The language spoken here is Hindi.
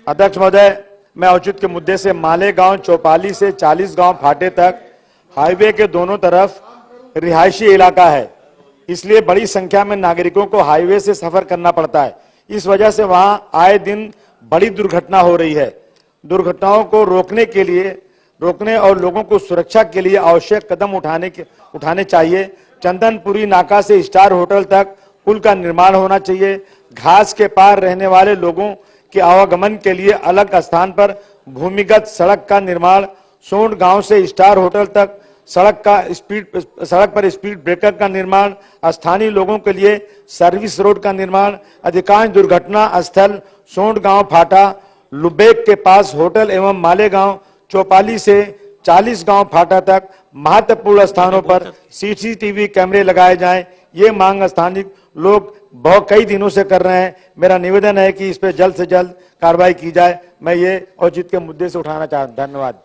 अध्यक्ष महोदय, मैं औचित्य के मुद्दे से मालेगांव चौपाली से 40 गांव फाटे तक हाईवे के दोनों तरफ रिहायशी इलाका है, इसलिए बड़ी संख्या में नागरिकों को हाईवे से सफर करना पड़ता है। इस वजह से वहां आए दिन बड़ी दुर्घटना हो रही है। दुर्घटनाओं को रोकने और लोगों को सुरक्षा के लिए आवश्यक कदम उठाने चाहिए। चंदनपुरी नाका से स्टार होटल तक पुल का निर्माण होना चाहिए। घास के पार रहने वाले लोगों के आवागमन के लिए अलग स्थान पर भूमिगत सड़क का निर्माण, सोंड गांव से स्टार होटल तक सड़क पर स्पीड ब्रेकर का निर्माण, स्थानीय लोगों के लिए सर्विस रोड का निर्माण। अधिकांश दुर्घटना स्थल सोंड गांव फाटा, लुबेक के पास होटल एवं मालेगांव चौपाली से 40 गांव फाटा तक महत्वपूर्ण स्थानों पर सीसीटीवी कैमरे लगाए जाएं। ये मांग स्थानीय लोग कई दिनों से कर रहे हैं। मेरा निवेदन है कि इस पर जल्द से जल्द कार्रवाई की जाए। मैं ये औचित्य के मुद्दे से उठाना चाहता हूं। धन्यवाद।